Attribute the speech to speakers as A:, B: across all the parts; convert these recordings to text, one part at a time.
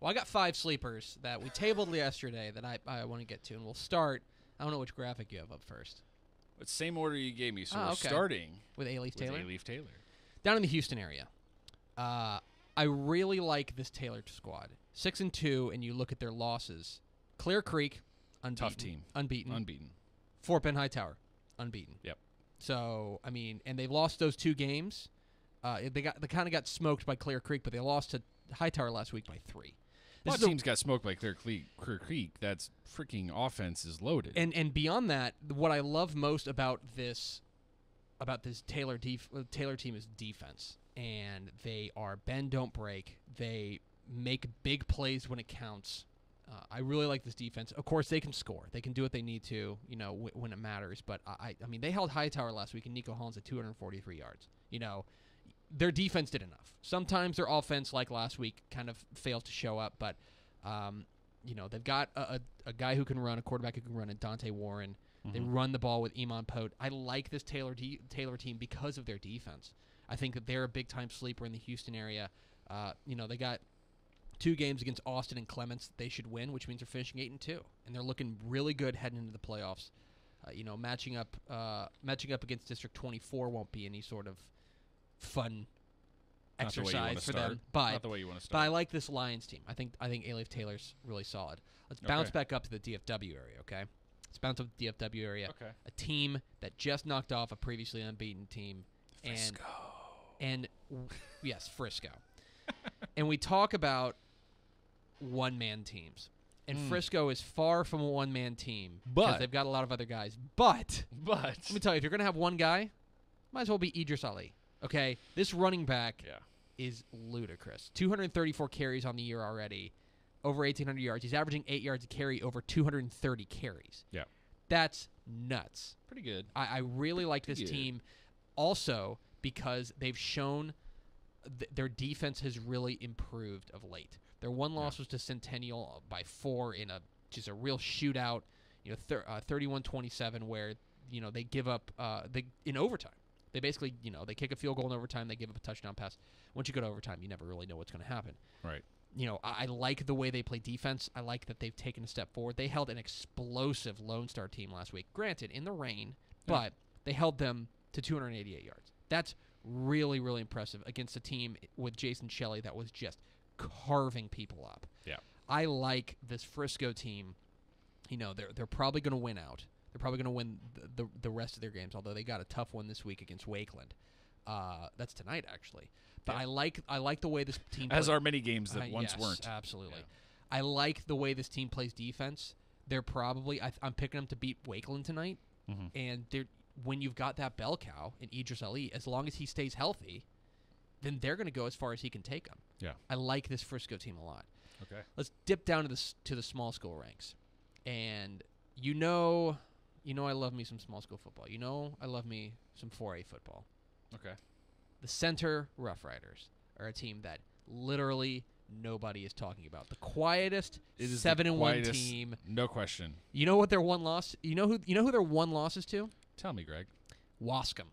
A: Well, I got 5 sleepers that we tabled yesterday that I want to get to, and we'll start. I don't know which graphic you have up first.
B: It's same order you gave me, so we're
A: okay.
B: starting
A: with A-Leaf Taylor.
B: A-Leaf Taylor.
A: Down in the Houston area. I really like this Taylor squad. 6-2, and you look at their losses. Clear Creek, unbeaten.
B: Tough team.
A: Unbeaten. Fort Bend Hightower, unbeaten.
B: Yep.
A: So, I mean, and they lost those 2 games. They kind of got smoked by Clear Creek, but they lost to Hightower last week by 3.
B: A lot of teams got smoked by Clear Creek. That's freaking offense is loaded.
A: And beyond that, what I love most about this Taylor team is defense. And they are bend, don't break. They make big plays when it counts. I really like this defense. Of course, they can score. They can do what they need to, when it matters. But I mean, they held Hightower last week, and Nico Hollins at 243 yards. Their defense did enough. Sometimes their offense, like last week, kind of fails to show up. But they've got a guy who can run, a quarterback who can run, and Dante Warren. Mm-hmm. They run the ball with Iman Pote. I like this Taylor team because of their defense. I think that they're a big-time sleeper in the Houston area. They got 2 games against Austin and Clements they should win, which means they're finishing 8-2, and they're looking really good heading into the playoffs. Matching up against District 24 won't be any sort of fun exercise for them. But
B: not the way you want to start.
A: But I like this Lions team. I think A-Leaf Taylor's really solid. Let's bounce back up to the DFW area, okay? Let's bounce up to the DFW area.
B: Okay.
A: A team that just knocked off a previously unbeaten team.
B: Frisco.
A: Yes, Frisco. And we talk about one-man teams. And Frisco is far from a one-man team because they've got a lot of other guys. But let me tell you, if you're going to have one guy, might as well be Idris Ali. Okay? This running back is ludicrous. 234 carries on the year already, over 1,800 yards. He's averaging 8 yards a carry over 230 carries.
B: Yeah.
A: That's nuts.
B: Pretty good.
A: I really like this team also because they've shown their defense has really improved of late. Their one loss was to Centennial by 4 in just a real shootout, 31-27, where they give up in overtime. They basically they kick a field goal in overtime. They give up a touchdown pass. Once you go to overtime, you never really know what's going to happen.
B: Right.
A: I like the way they play defense. I like that they've taken a step forward. They held an explosive Lone Star team last week. Granted, in the rain, but they held them to 288 yards. That's really, really impressive against a team with Jason Shelley that was just carving people up.
B: Yeah.
A: I like this Frisco team. They're probably going to win out. They're probably going to win the rest of their games, although they got a tough one this week against Wakeland. That's tonight, actually. But I like the way this team
B: as are many games that once weren't.
A: Absolutely.
B: Yeah.
A: I like the way this team plays defense. They're probably I'm picking them to beat Wakeland tonight, and when you've got that bell cow in Idris Ali, as long as he stays healthy, then they're going to go as far as he can take them.
B: Yeah.
A: I like this Frisco team a lot.
B: Okay.
A: Let's dip down to the small school ranks. And I love me some small school football. I love me some 4A football.
B: Okay.
A: The Center Rough Riders are a team that literally nobody is talking about. The quietest 7-1 team.
B: No question.
A: You know what their one loss? You know who their one loss is to?
B: Tell me, Greg.
A: Wascom.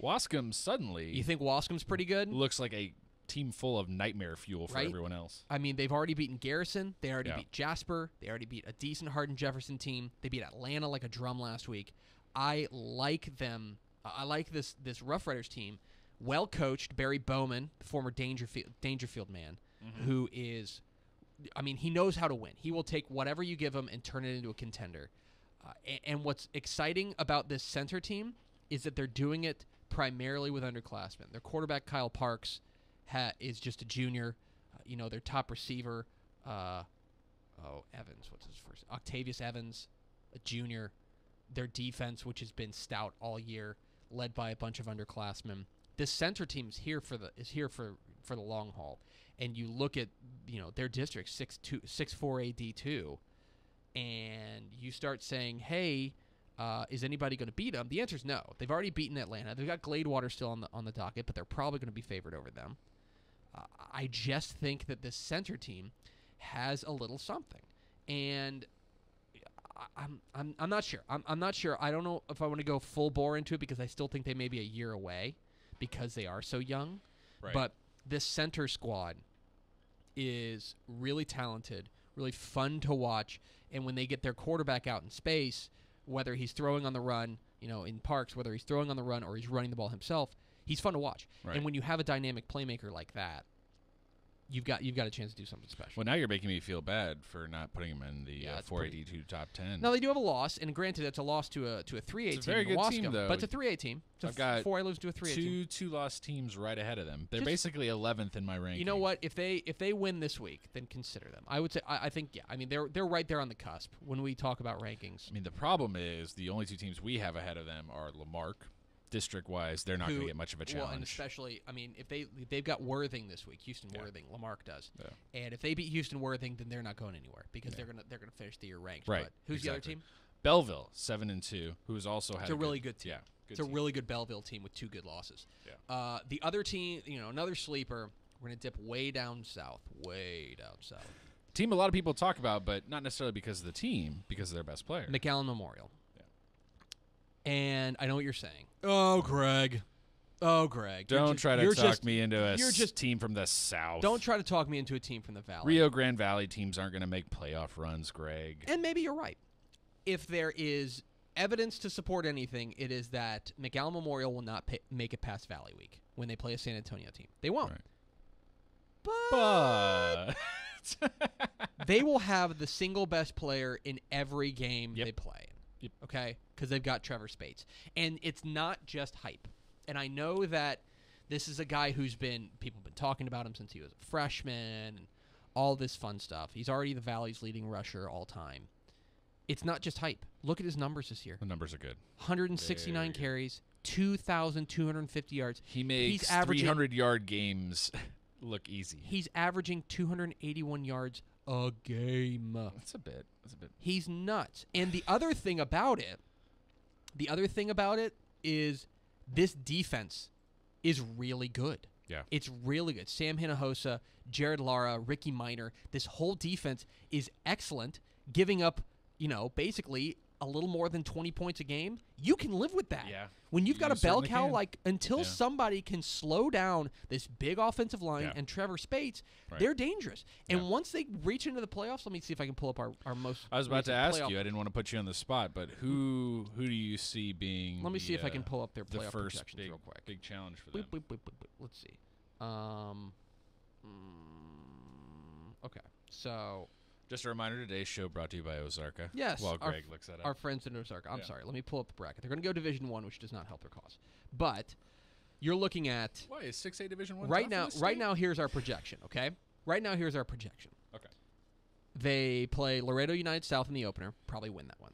B: Wascom suddenly.
A: You think Wascom's pretty good?
B: Looks like a team full of nightmare fuel for everyone else.
A: I mean, they've already beaten Garrison. They already beat Jasper. They already beat a decent Hardin Jefferson team. They beat Atlanta like a drum last week. I like them. I like this Rough Riders team. Well coached, Barry Bowman, the former Dangerfield man, who is, he knows how to win. He will take whatever you give him and turn it into a contender. And what's exciting about this center team is that they're doing it primarily with underclassmen. Their quarterback, Kyle Parks, is just a junior. Their top receiver, Evans, what's his first? Octavius Evans, a junior. Their defense, which has been stout all year, led by a bunch of underclassmen. This center team is here for the long haul. And you look at their district 6'4" AD2, and you start saying, hey, is anybody going to beat them? The answer is no. They've already beaten Atlanta. They've got Gladewater still on the docket, but they're probably going to be favored over them. I just think that this center team has a little something, and I'm not sure. I'm not sure. I don't know if I want to go full bore into it because I still think they may be a year away because they are so young.
B: Right.
A: But this center squad is really talented, really fun to watch, and when they get their quarterback out in space, whether he's throwing on the run, in Parks, whether he's throwing on the run or he's running the ball himself, he's fun to watch.
B: Right.
A: And when you have a dynamic playmaker like that, you've got a chance to do something special.
B: Well, now you're making me feel bad for not putting him in the 482 top 10.
A: No, they do have a loss, and granted, it's a loss to a 3A team.
B: It's a very good team, though.
A: But it's a 3A team. It's
B: I've got
A: 4A lose to a 3A team.
B: two lost teams right ahead of them. They're basically 11th in my ranking.
A: You know what? If they win this week, then consider them. I would say I think yeah. I mean they're right there on the cusp when we talk about rankings.
B: I mean the problem is the only two teams we have ahead of them are Lamarck. District-wise, they're not going to get much of a challenge.
A: Well, and especially, I mean, if they've got Worthing this week, Houston Worthing, Lamarck does, and if they beat Houston Worthing, then they're not going anywhere because they're gonna finish the year ranked.
B: Right.
A: But who's the other team?
B: Belleville, 7-2, who's also had.
A: It's a really good team.
B: Yeah,
A: it's a really good Belleville team with 2 good losses.
B: Yeah.
A: The other team, another sleeper. We're gonna dip way down south.
B: Team a lot of people talk about, but not necessarily because of the team, because of their best player.
A: McAllen Memorial. And I know what you're saying. Oh, Greg.
B: Don't try to talk me into a team from the South.
A: Don't try to talk me into a team from the Valley.
B: Rio Grande Valley teams aren't going to make playoff runs, Greg.
A: And maybe you're right. If there is evidence to support anything, it is that McAllen Memorial will not make it past Valley Week when they play a San Antonio team. They won't.
B: Right. But
A: they will have the single best player in every game they play.
B: Yep.
A: Okay? Because they've got Trevor Spates. And it's not just hype. And I know that this is a guy people have been talking about him since he was a freshman and all this fun stuff. He's already the Valley's leading rusher all time. It's not just hype. Look at his numbers this year.
B: The numbers are good.
A: 169 carries, 2,250 yards.
B: He makes 300-yard games look easy.
A: He's averaging 281 yards a game.
B: That's a bit.
A: He's nuts. And the other thing about it is this defense is really good.
B: Yeah.
A: It's really good. Sam Hinojosa, Jared Lara, Ricky Minor, this whole defense is excellent, giving up, basically a little more than 20 points a game. You can live with that.
B: Yeah.
A: When you've got a bell cow, until
B: Yeah.
A: somebody can slow down this big offensive line and Trevor Spates, they're dangerous. And once they reach into the playoffs, let me see if I can pull up our most
B: I was about to ask
A: playoff.
B: you. I didn't want to put you on the spot, but who do you see being
A: Let me see if I can pull up their playoff
B: first
A: projections real quick.
B: big challenge for them?
A: Let's see. Okay. So
B: just a reminder, today's show brought to you by Ozarka.
A: Yes.
B: While Greg looks that up.
A: Our friends in Ozarka. I'm sorry. Let me pull up the bracket. They're going to go Division 1, which does not help their cause. But you're looking at
B: Why is 6A Division 1
A: right now? Right now, here's our projection. Okay. Okay. They play Laredo United South in the opener. Probably win that one.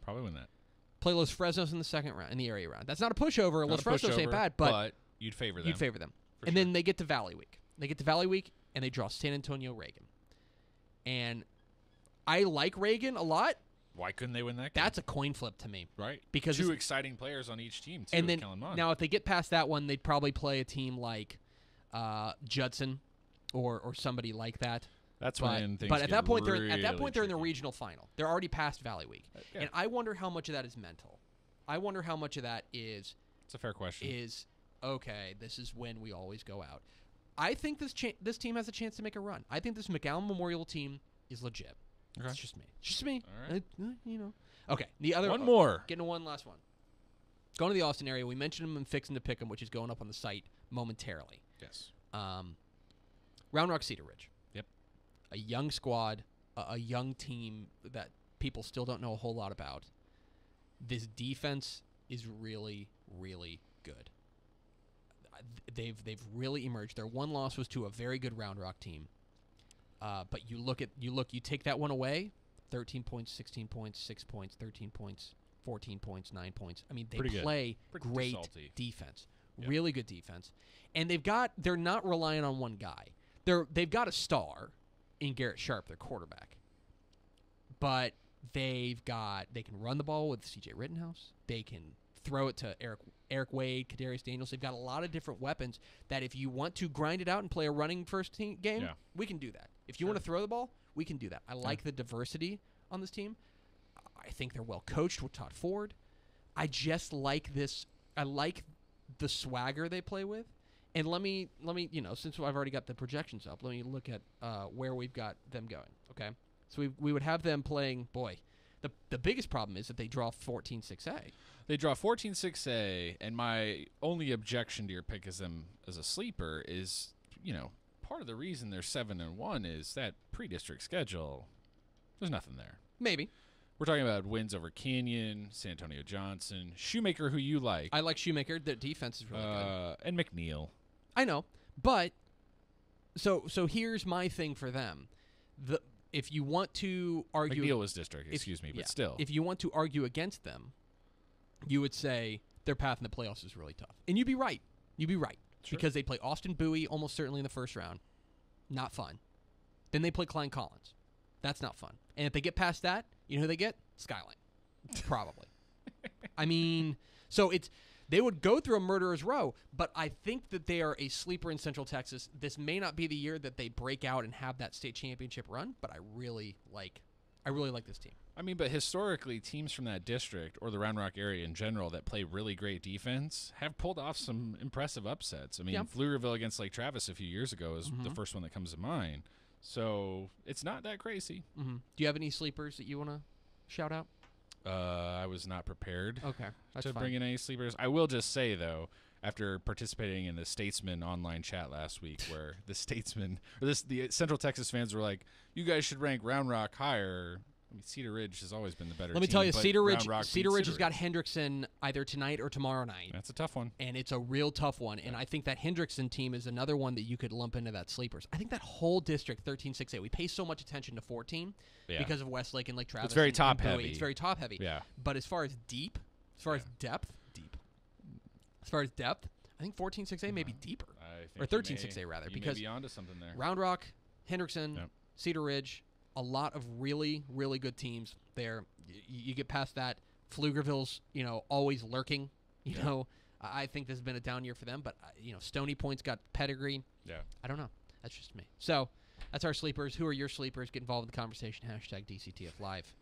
A: Play Los Fresnos in the second round, in the area round. That's not a pushover. Los Fresnos ain't bad, but
B: you'd favor them.
A: And then they get to Valley Week. And they draw San Antonio Reagan. And I like Reagan a lot.
B: Why couldn't they win that game?
A: That's a coin flip to me.
B: Right.
A: Because
B: 2 exciting players on each team, too.
A: And then,
B: Kellen Mond.
A: now, if they get past that one, they'd probably play a team like Judson or somebody like that.
B: That's when things
A: But at that point,
B: really
A: they're in the
B: tricky.
A: regional final. They're already past Valley Week.
B: Yeah.
A: And I wonder how much of that is mental. I wonder how much of that is...
B: It's a fair question.
A: Okay, this is when we always go out. I think this team has a chance to make a run. I think this McAllen Memorial team is legit.
B: Okay.
A: It's just me.
B: All right.
A: Okay, the other
B: one more.
A: Getting to one last one. Going to the Austin area. We mentioned him in Fixing to Pick 'em, which is going up on the site momentarily.
B: Yes.
A: Round Rock Cedar Ridge.
B: Yep.
A: A young squad, a young team that people still don't know a whole lot about. This defense is really, really good. They've really emerged. Their one loss was to a very good Round Rock team. But you take that one away, 13 points, 16 points, 6 points, 13 points, 14 points, 9 points. I mean, they play great defense. Yep. Really good defense. And they're not relying on one guy. They've got a star in Garrett Sharp, their quarterback. But they can run the ball with CJ Rittenhouse. They can throw it to Eric Wade, Kadarius Daniels. They've got a lot of different weapons that if you want to grind it out and play a running first team game, we can do that. If you want to throw the ball, we can do that. I like the diversity on this team. I think they're well coached with Todd Ford. I just like this. I like the swagger they play with. And let me, since I've already got the projections up, let me look at where we've got them going. Okay, so we would have them playing. Boy, the biggest problem is that they draw 14-6A.
B: They draw 14-6A, and my only objection to your pick as them as a sleeper is, part of the reason they're 7-1 is that pre-district schedule. There's nothing there.
A: Maybe.
B: We're talking about wins over Canyon, San Antonio Johnson, Shoemaker, who you like.
A: I like Shoemaker. Their defense is really good.
B: And McNeil.
A: I know, but so here's my thing for them. If you want to argue,
B: McNeil was district, but still.
A: If you want to argue against them, you would say their path in the playoffs is really tough. And you'd be right. Sure. Because they play Austin Bowie almost certainly in the first round. Not fun. Then they play Klein Collins. That's not fun. And if they get past that, you know who they get? Skyline. Probably. I mean, so they would go through a murderer's row, but I think that they are a sleeper in Central Texas. This may not be the year that they break out and have that state championship run, but I really like this team.
B: I mean, but historically, teams from that district or the Round Rock area in general that play really great defense have pulled off some impressive upsets. I mean, Pflugerville against Lake Travis a few years ago is the first one that comes to mind. So it's not that crazy.
A: Mm-hmm. Do you have any sleepers that you want to shout out?
B: I was not prepared
A: to
B: bring in any sleepers. I will just say, though, after participating in the Statesman online chat last week where the Central Texas fans were like, you guys should rank Round Rock higher. I mean, Cedar Ridge has always been the better team.
A: Let me tell you, Cedar Ridge
B: has
A: got Hendrickson either tonight or tomorrow night.
B: That's a tough one.
A: And it's a real tough one. And I think that Hendrickson team is another one that you could lump into that sleepers. I think that whole district, 13-6A, we pay so much attention to 14 because of Westlake and Lake Travis.
B: It's very top-heavy.
A: It's very top-heavy.
B: Yeah.
A: But as far as depth, I think 14-6A may be deeper. Or 13-6A, rather. Because
B: you may be onto something there.
A: Round Rock, Hendrickson, Cedar Ridge, a lot of really, really good teams there. You get past that. Pflugerville's, always lurking. I think this has been a down year for them, but, Stony Point's got pedigree.
B: Yeah.
A: I don't know. That's just me. So that's our sleepers. Who are your sleepers? Get involved in the conversation. #DCTF Live.